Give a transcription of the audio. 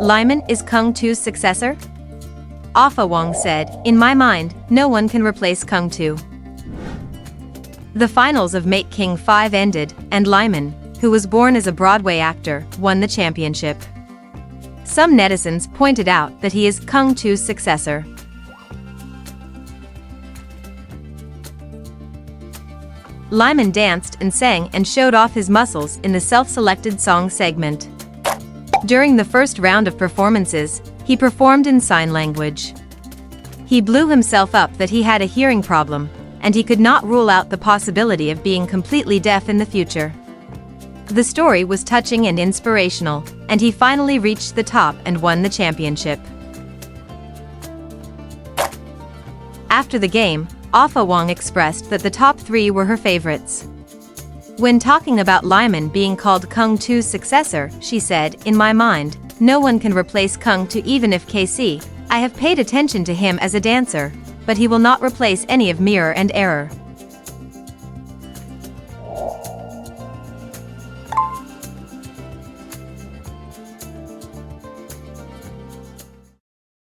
Lyman is Keung To's successor? Ahfa Wong said, "In my mind, no one can replace Keung To." The finals of Make King 5 ended, and Lyman, who was born as a Broadway actor, won the championship. Some netizens pointed out that he is Keung To's successor. Lyman danced and sang and showed off his muscles in the self-selected song segment. During the first round of performances, he performed in sign language. He blew himself up that he had a hearing problem, and he could not rule out the possibility of being completely deaf in the future. The story was touching and inspirational, and he finally reached the top and won the championship. After the game, Ahfa Wong expressed that the top 3 were her favorites. When talking about Lyman being called Keung To's successor, she said, "In my mind, no one can replace Keung To even if KC. I have paid attention to him as a dancer, but he will not replace any of Mirror and Error."